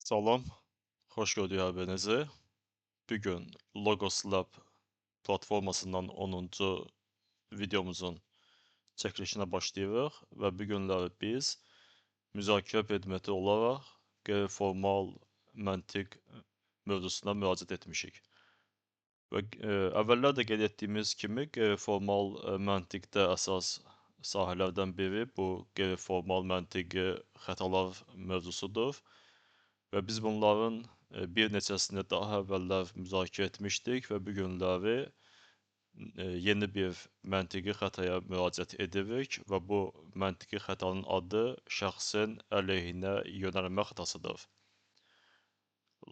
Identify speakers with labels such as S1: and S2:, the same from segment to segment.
S1: Salam, xoş gördük hər Bu gün Logos Lab platformasından 10-cu videomuzun çəkilişinə başlayırıq və bu günləri biz müzakirə predmeti olaraq qeyri-formal məntiq mövzusuna müraciət etmişik. Və əvvəllər də qeyd etdiyimiz kimi qeyri-formal məntiqdə əsas sahələrdən biri bu qeyri-formal məntiqi xətalar mövzusudur. Və biz bunların bir neçəsini daha əvvəllər müzakirə etmişdik və bu günləri yeni bir məntiqi xətaya müraciət edirik və bu məntiqi xətanın adı şəxsin əleyhinə yönəlmə xətasıdır.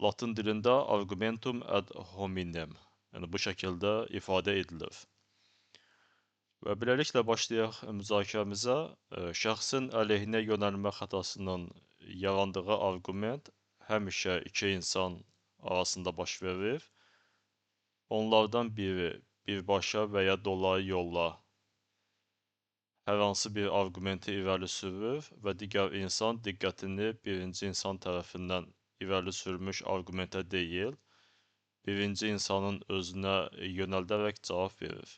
S1: Latın dilində argumentum ad hominem, yəni bu şəkildə ifadə edilir. Və beləliklə başlayaq müzakirəmizə. Şəxsin əleyhinə yönəlmə xətasının yarandığı arqument həmişə iki insan arasında baş verir. Onlardan biri birbaşa və ya dolayı yolla hər hansı bir arqumenti irəli sürür və digər insan diqqətini birinci insan tərəfindən irəli sürülmüş arqumentə deyil, birinci insanın özünə yönəldərək cavab verir.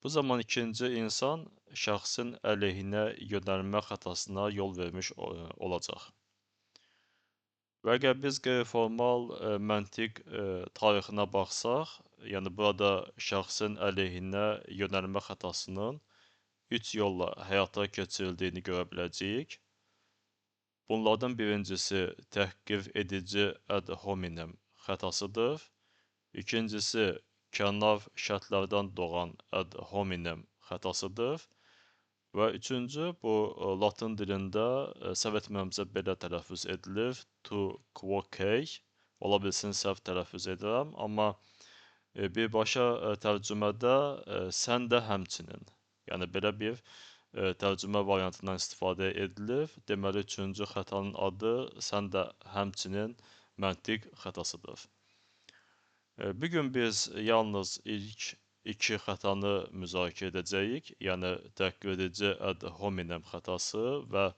S1: Bu zaman ikinci insan şəxsin əleyhinə yönəlmə xətasına yol vermiş olacaq. Və əgər biz qeyri-formal məntiq tarixinə baxsaq, yəni burada şəxsin əleyhinə yönəlmə xətasının 3 yolla həyata keçirildiyini görə biləcəyik. Bunlardan birincisi təhqir edici ad hominem xətasıdır. İkincisi kənar şərtlərdən doğan ad hominem xətasıdır. Və üçüncü, bu latın dilində səhv etmirəmsə belə tələffüz edilir, to quoque, ola bilsin səhv tələffüz edirəm, amma birbaşa tərcümədə sən də həmçinin, yəni belə bir tərcümə variantından istifadə edilir. Deməli, üçüncü xətanın adı sən də həmçinin məntiq xətasıdır. Bu gün biz yalnız ilk iki xətanı müzakirə edəcəyik, yəni təhqir edici ad hominem xətası və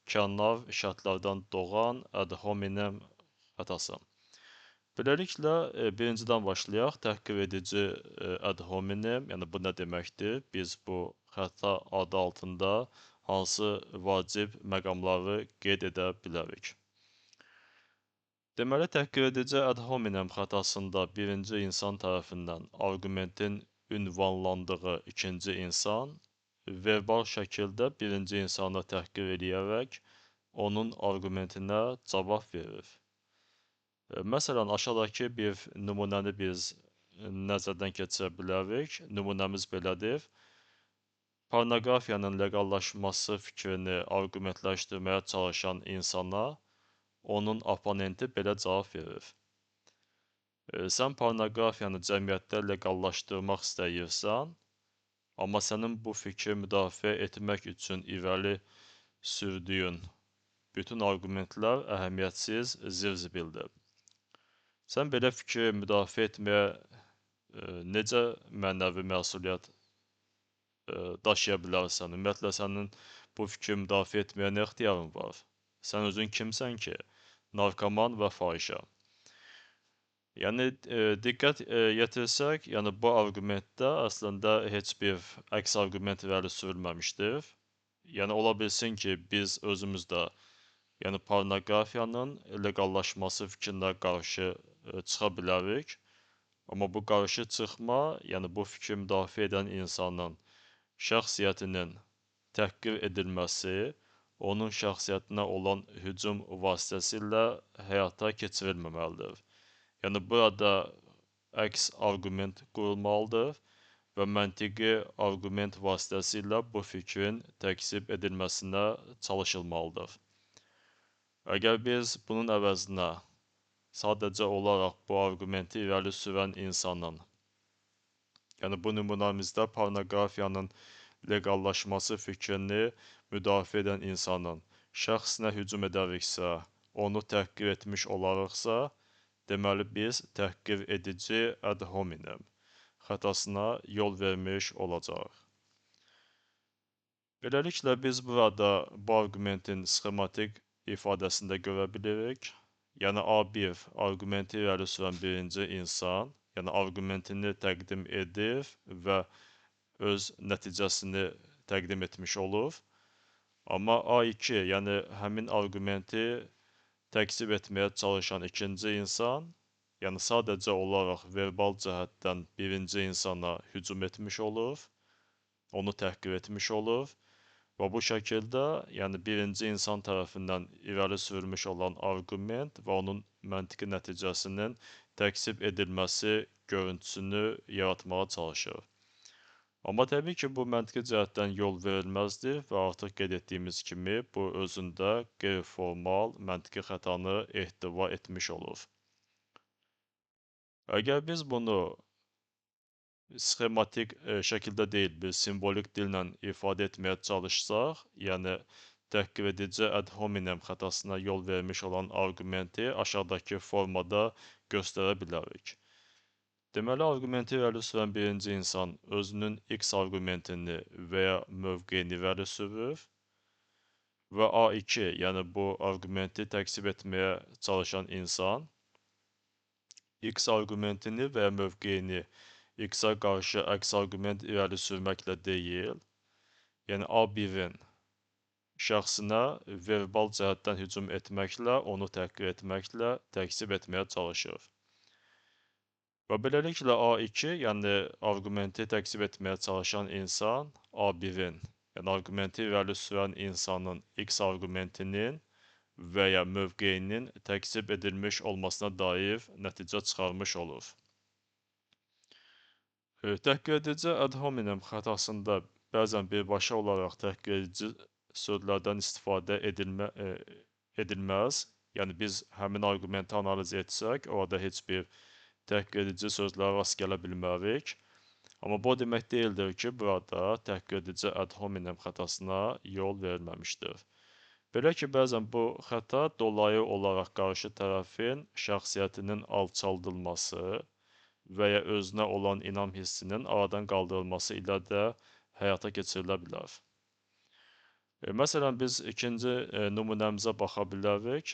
S1: kənar şərtlərdən doğan ad hominem xətası. Beləliklə, birincidən başlayaq. Təhqir edici ad hominem, yəni bu nə deməkdir? Biz bu xəta adı altında hansı vacib məqamları qeyd edə bilərik? Deməli, təhqir edici ad hominem xətasında birinci insan tərəfindən arqumentin ünvanlandığı ikinci insan verbal şəkildə birinci insanı təhqir edərək onun arqumentinə cavab verir. Məsələn, aşağıdakı bir nümunəni biz nəzərdən keçirə bilərik. Nümunəmiz belədir. Pornoqrafiyanın leqallaşması fikrini arqumentləşdirməyə çalışan insana onun oponenti belə cavab verir. Sən pornoqrafiyanı cəmiyyətdə leqallaşdırmaq istəyirsən, amma sənin bu fikri müdafiə etmək üçün irəli sürdüyün bütün arqumentlər əhəmiyyətsiz, zivzibildir. Sən belə fikri müdafiə etməyə necə mənəvi məsuliyyət daşıya bilərsən? Ümumiyyətlə, sənin bu fikri müdafiə etməyə nə ixtiyarın var? Sən özün kimsən ki? Narkoman və fahişə. Yəni, diqqət yetirsək, yəni bu arqumentdə əslində heç bir əks arqument irəli sürülməmişdir. Yəni, ola bilsin ki, biz özümüz də yəni pornoqrafiyanın leqallaşması fikrinə qarşı çıxa bilərik. Amma bu qarşı çıxma, yəni bu fikri müdafiə edən insanın şəxsiyyətinin təhqir edilməsi, onun şəxsiyyətinə olan hücum vasitəsilə həyata keçirilməməlidir. Yəni burada əks arqument qurulmalıdır və məntiqi arqument vasitəsilə bu fikrin təkzib edilməsinə çalışılmalıdır. Əgər biz bunun əvəzinə sadəcə olaraq bu arqumenti irəli sürən insanın, yəni bu nümunəmizdə pornoqrafiyanın leqallaşması fikrini müdafiə edən insanın şəxsinə hücum edəriksə, onu təhqir etmiş olarıqsa, deməli biz təhqir edici ad hominem xətasına yol vermiş olacaq. Beləliklə, biz burada bu arqumentin sxematik ifadəsində görə bilirik. Yəni A1 arqumenti irəli sürən birinci insan, yəni arqumentini təqdim edir və öz nəticəsini təqdim etmiş olur. Amma A2, yəni həmin arqumenti təkzib etməyə çalışan ikinci insan, yəni sadəcə olaraq verbal cəhətdən birinci insana hücum etmiş olur, onu təhqir etmiş olur. Və bu şəkildə, yəni birinci insan tərəfindən irəli sürülmüş olan arqument və onun məntiqi nəticəsinin təksib edilməsi görüntüsünü yaratmağa çalışır. Amma təbii ki, bu məntiqi cəhətdən yol verilməzdir və artıq qeyd etdiyimiz kimi, bu özündə qeyri-formal məntiqi xətanı ehtiva etmiş olur. Əgər biz bunu sxematik şəkildə deyil, biz simvolik dillə ifadə etməyə çalışsaq, yəni təhqir edici ad hominem xətasına yol vermiş olan arqumenti aşağıdakı formada göstərə bilərik. Deməli, arqumenti irəli sürən birinci insan özünün x arqumentini və ya mövqeyini irəli sürür və A2, yəni bu arqumenti təksib etməyə çalışan insan x arqumentini və ya mövqeyini x-ə qarşı əks arqument irəli sürməklə deyil, yəni A1-in şəxsinə verbal cəhətdən hücum etməklə, onu təhqir etməklə təksib etməyə çalışır. Və beləliklə A2, yəni arqumenti təksib etməyə çalışan insan A1-in, yəni arqumenti irəli sürən insanın x arqumentinin və ya mövqeyinin təksib edilmiş olmasına dair nəticə çıxarmış olur. Təhqir edici ad hominem xətasında bəzən birbaşa olaraq təhqir edici sözlərdən istifadə edilməz. Yəni biz həmin arqumenti analiz etsək, orada heç bir təhqir edici sözlərə rast gələ bilmərik. Amma bu demək deyildir ki, burada təhqir edici ad hominem xətasına yol verilməmişdir. Belə ki, bəzən bu xəta dolayı olaraq qarşı tərəfin şəxsiyyətinin alçaldılması və ya özünə olan inam hissinin aradan qaldırılması ilə də həyata keçirilə bilər. Məsələn, biz ikinci nümunəmizə baxa bilərik.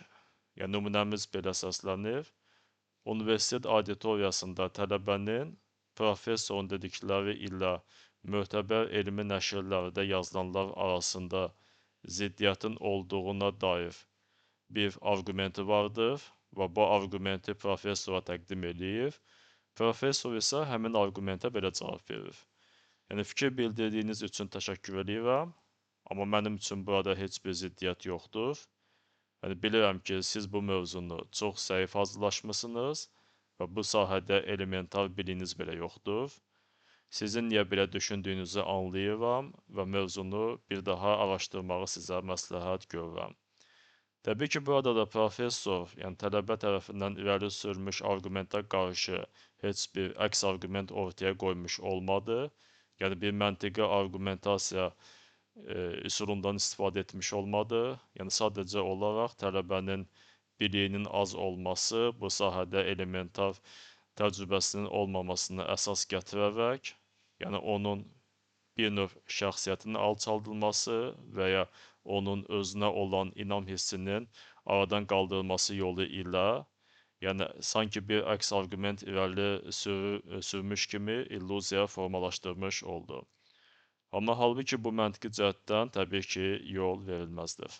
S1: Yəni, nümunəmiz belə səslənir. Universitet auditoriyasında tələbənin professorun dedikləri ilə mötəbər elmi nəşrlərdə yazılanlar arasında ziddiyyətin olduğuna dair bir arqumenti vardır və bu arqumenti professora təqdim edir. Professor isə həmin arqumentə belə cavab verir. Yəni, fikir bildirdiyiniz üçün təşəkkür edirəm, amma mənim üçün burada heç bir ziddiyyət yoxdur. Yəni, bilirəm ki, siz bu mövzunu çox zəif hazırlaşmısınız və bu sahədə elementar biliyiniz belə yoxdur. Sizin niyə belə düşündüyünüzü anlayıram və mövzunu bir daha araşdırmağı sizə məsləhət görürəm. Təbii ki, burada da professor, yəni tələbə tərəfindən irəli sürülmüş arqumentə qarşı heç bir əks arqument ortaya qoymuş olmadı. Yəni, bir məntiqi arqumentasiya üsulundan istifadə etmiş olmadı. Yəni, sadəcə olaraq tələbənin biliyinin az olması, bu sahədə elementar təcrübəsinin olmamasını əsas gətirərək, yəni onun bir növ şəxsiyyətinin alçaldılması və ya onun özünə olan inam hissinin aradan qaldırılması yolu ilə, yəni sanki bir əks arqument irəli sürmüş kimi illüziya formalaşdırmış oldu. Amma halbuki bu məntiqi cəhətdən təbii ki, yol verilməzdir.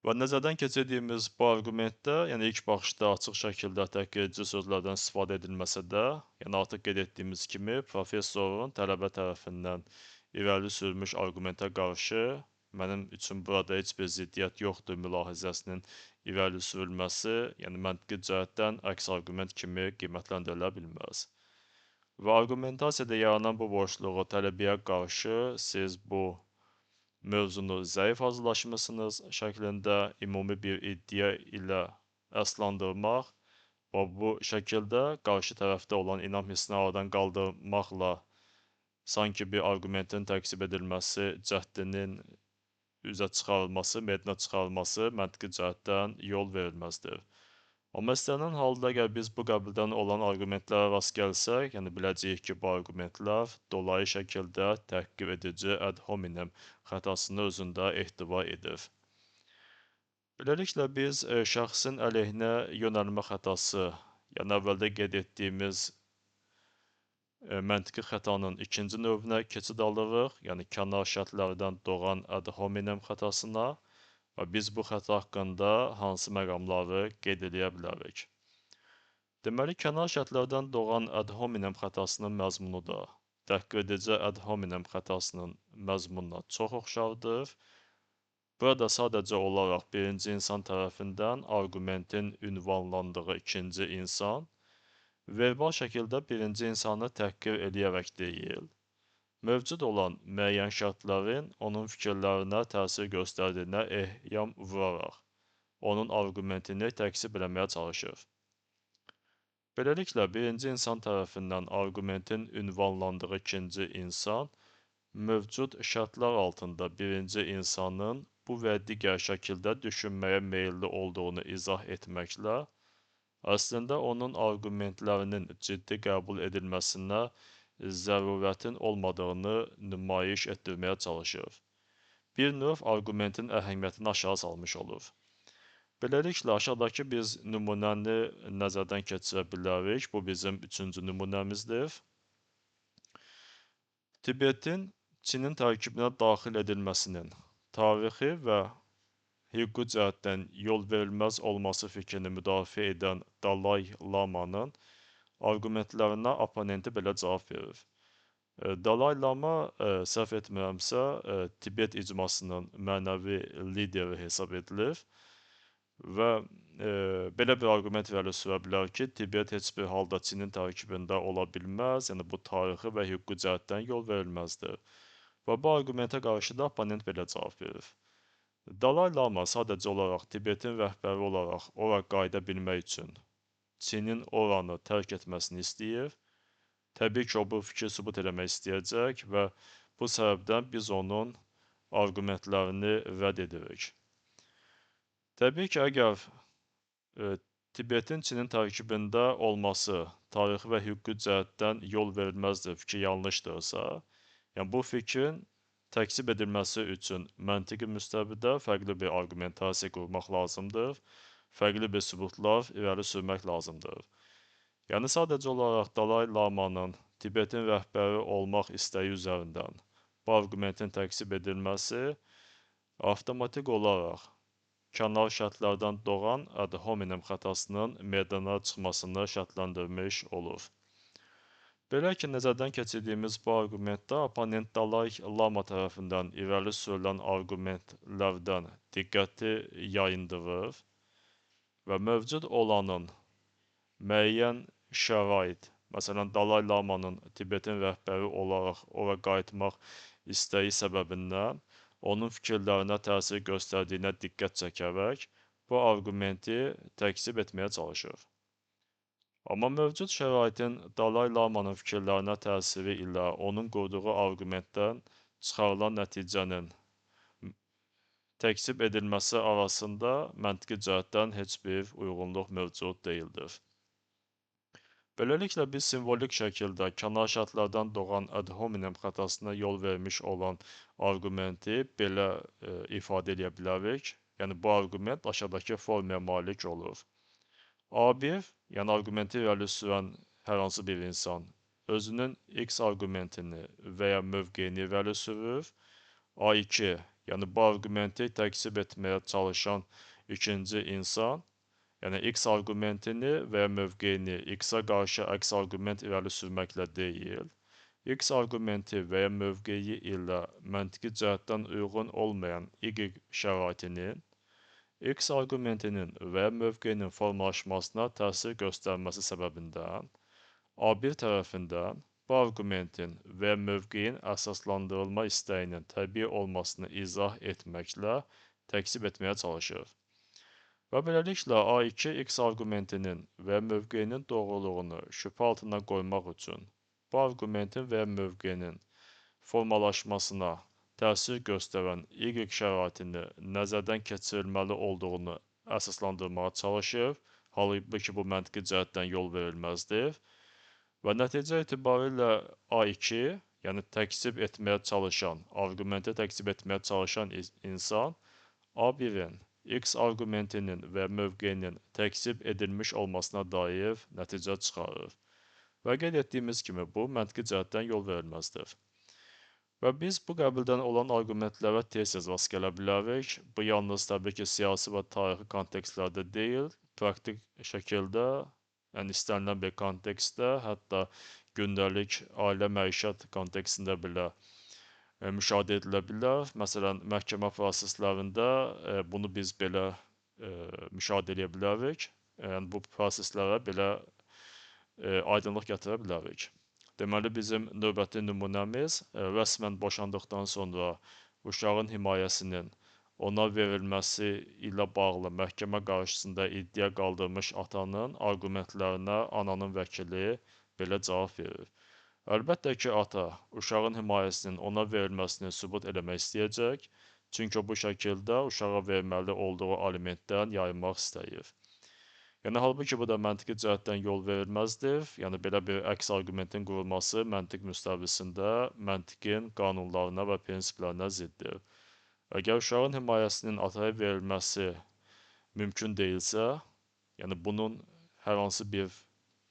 S1: Və nəzərdən keçirdiyimiz bu arqumentdə, yəni ilk baxışda açıq şəkildə təhqir edici sözlərdən istifadə edilməsə də, yəni artıq qeyd etdiyimiz kimi, professorun tələbə tərəfindən irəli sürülmüş arqumentə qarşı mənim üçün burada heç bir ziddiyyət yoxdur mülahizəsinin irəli sürülməsi, yəni məntiqi cəhətdən əks arqument kimi qiymətləndirilə bilməz. Və arqumentasiyada yaranan bu boşluğu tələbəyə qarşı siz bu mövzunu zəif hazırlaşmısınız şəklində ümumi bir iddia ilə əslandırmaq və bu şəkildə qarşı tərəfdə olan inam hissini aradan qaldırmaqla sanki bir arqumentin təksib edilməsi cəhdinin üzə çıxarılması, meydana çıxarılması məntiqi cəhətdən yol verilməzdir. Amma istənilən halda əgər biz bu qəbildən olan arqumentlərə rast gəlsək, yəni biləcəyik ki, bu arqumentlər dolayı şəkildə təhqir edici ad hominem xətasını özündə ehtiva edir. Beləliklə biz şəxsin əleyhinə yönəlmə xətası, yəni əvvəldə qeyd etdiyimiz məntiqi xətanın ikinci növünə keçid alırıq, yəni kənar şərtlərdən doğan ad hominem xətasına və biz bu xəta haqqında hansı məqamları qeyd edə bilərik. Deməli, kənar şərtlərdən doğan ad hominem xətasının məzmunu da təhqiredici ad hominem xətasının məzmununa çox oxşardır. Burada sadəcə olaraq birinci insan tərəfindən arqumentin ünvanlandığı ikinci insan verbal şəkildə birinci insanı təhqir eləyərək deyil, mövcud olan müəyyən şərtlərin onun fikirlərinə təsir göstərdiyinə ehyam vuraraq onun arqumentini təkzib eləməyə çalışır. Beləliklə, birinci insan tərəfindən arqumentin ünvanlandığı ikinci insan mövcud şərtlər altında birinci insanın bu və digər şəkildə düşünməyə meyilli olduğunu izah etməklə, əslində onun arqumentlərinin ciddi qəbul edilməsinə zərurətin olmadığını nümayiş etdirməyə çalışır. Bir növ arqumentin əhəmiyyətini aşağı salmış olur. Beləliklə, aşağıdakı biz nümunəni nəzərdən keçirə bilərik. Bu bizim üçüncü nümunəmizdir. Tibetin Çinin tərkibinə daxil edilməsinin tarixi və hüquqi cəhətdən yolverilməz olması fikrini müdafiə edən Dalay Lamanın arqumentlərinə oponenti belə cavab verir. Dalay Lama, səhv etmirəmsə, Tibet icmasının mənəvi lideri hesab edilir və belə bir arqument irəli sürə bilər ki, Tibet heç bir halda Çinin tərkibində ola bilməz, yəni bu tarixi və hüquqi cəhətdən yol verilməzdir. Və bu arqumentə qarşı da oponent belə cavab verir. Dalay Lama sadəcə olaraq Tibetin rəhbəri olaraq ora qayıda bilmək üçün Çinin oranı tərk etməsini istəyir. Təbii ki, o bu fikri sübut eləmək istəyəcək və bu səbəbdən biz onun arqumentlərini rədd edirik. Təbii ki, əgər Tibetin Çinin tərkibində olması tarixi və hüquqi cəhətdən yol verilməzdir, fikir yanlışdırsa, yəni bu fikrin təkzib edilməsi üçün məntiqi müstəvidə fərqli bir arqumentasiya qurmaq lazımdır, fərqli bir sübutlar irəli sürmək lazımdır. Yəni sadəcə olaraq Dalay Lamanın Tibetin rəhbəri olmaq istəyi üzərindən bu arqumentin təkzib edilməsi avtomatik olaraq kənar şərtlərdən doğan ad hominem xətasının meydana çıxmasını şərtləndirmiş olur. Belə ki, nəzərdən keçirdiyimiz bu arqumentdə oponent Dalay Lama tərəfindən irəli sürülən arqumentlərdən diqqəti yayındırır və mövcud olanın müəyyən şərait, məsələn, Dalay Lamanın Tibetin rəhbəri olaraq ora qayıtmaq istəyi səbəbindən onun fikirlərinə təsir göstərdiyinə diqqət çəkərək bu arqumenti təkzib etməyə çalışır. Amma mövcud şəraitin Dalay Lamanın fikirlərinə təsiri ilə onun qurduğu arqumentdən çıxarılan nəticənin təkzib edilməsi arasında məntiqi cəhətdən heç bir uyğunluq mövcud deyildir. Beləliklə, biz simvolik şəkildə kənar şərtlərdən doğan ad hominem xətasına yol vermiş olan arqumenti belə ifadə edə bilərik. Yəni, bu arqument aşağıdakı formaya malik olur. A1, yəni arqumenti irəli sürən hər hansı bir insan özünün x arqumentini və ya mövqeyini irəli sürür. A2, yəni bu arqumenti təkzib etməyə çalışan ikinci insan, yəni x arqumentini və ya mövqeyini x-ə qarşı əks arqument irəli sürməklə deyil, x arqumenti və ya mövqeyi ilə məntiqi cəhətdən uyğun olmayan y şəraitinin x arqumentinin və ya mövqeyinin formalaşmasına təsir göstərməsi səbəbindən A1 tərəfindən bu arqumentin və ya mövqeyin əsaslandırılma istəyinin təbii olmasını izah etməklə təkzib etməyə çalışır. Və beləliklə A2 x arqumentinin və mövqeyinin doğruluğunu şübhə altına qoymaq üçün bu arqumentin və mövqeyinin formalaşmasına təsir göstərən y şəraitini nəzərdən keçirilməli olduğunu əsaslandırmağa çalışır, halbuki bu məntiqi cəhətdən yol verilməzdir və nəticə etibarilə A2, yəni təkzib etməyə çalışan, arqumenti təkzib etməyə çalışan insan A1-in X arqumentinin və mövqeyinin təkzib edilmiş olmasına dair nəticə çıxarır. Və qeyd etdiyimiz kimi bu məntiqi cəhətdən yol verilməzdir. Və biz bu qəbildən olan arqumentlərə tez-tez rast gələ bilərik. Bu yalnız təbii ki, siyasi və tarixi kontekstlərdə deyil, praktik şəkildə, yəni istənilən bir kontekstdə, hətta gündəlik ailə məişət kontekstində belə müşahidə edilə bilər. Məsələn, məhkəmə proseslərində bunu biz belə müşahidə edə bilərik. Yəni, bu proseslərə belə aydınlıq gətirə bilərik. Deməli, bizim növbəti nümunəmiz rəsmən boşandıqdan sonra uşağın himayəsinin ona verilməsi ilə bağlı məhkəmə qarşısında iddia qaldırmış atanın arqumentlərinə ananın vəkili belə cavab verir. Əlbəttə ki, ata uşağın himayəsinin ona verilməsini sübut eləmək istəyəcək, çünki bu şəkildə uşağa verməli olduğu alimentdən yayınmaq istəyir. Yəni, halbuki bu da məntiqi cəhətdən yol verilməzdir. Yəni, belə bir əks arqumentin qurulması məntiq müstəvisində məntiqin qanunlarına və prinsiplərinə ziddir. Əgər uşağın himayəsinin ataya verilməsi mümkün deyilsə, yəni bunun hər hansı bir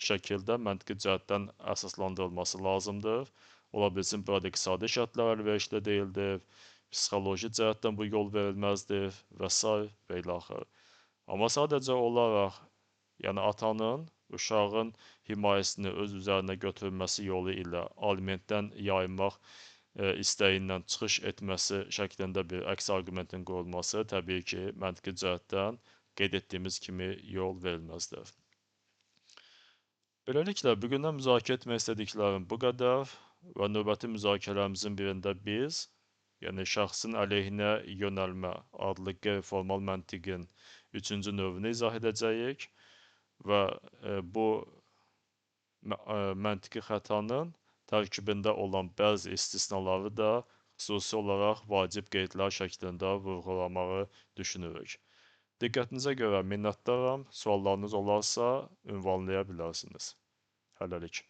S1: şəkildə məntiqi cəhətdən əsaslandırılması lazımdır. Ola bilsin, burada iqtisadi şərtlər əlverişli deyildir, psixoloji cəhətdən bu yol verilməzdir və s. və ilaxır. Amma sadəcə olaraq, yəni atanın uşağın himayəsini öz üzərinə götürülməsi yolu ilə alimentdən yayınmaq istəyindən çıxış etməsi şəklində bir əks arqumentin qurulması təbii ki, məntiqi cəhətdən qeyd etdiyimiz kimi yol verilməzdir. Beləliklə, bugündən müzakirə etmək istədiklərim bu qədər və növbəti müzakirələrimizin birində biz, yəni şəxsin əleyhinə yönəlmə adlı qeyri-formal məntiqin 3-cü növünü izah edəcəyik və bu məntiqi xətanın tərkibində olan bəzi istisnaları da xüsusi olaraq vacib qeydlər şəklində vurğulamağı düşünürük. Diqqətinizə görə minnətdaram. Suallarınız olarsa ünvanlaya bilərsiniz. Hələlik.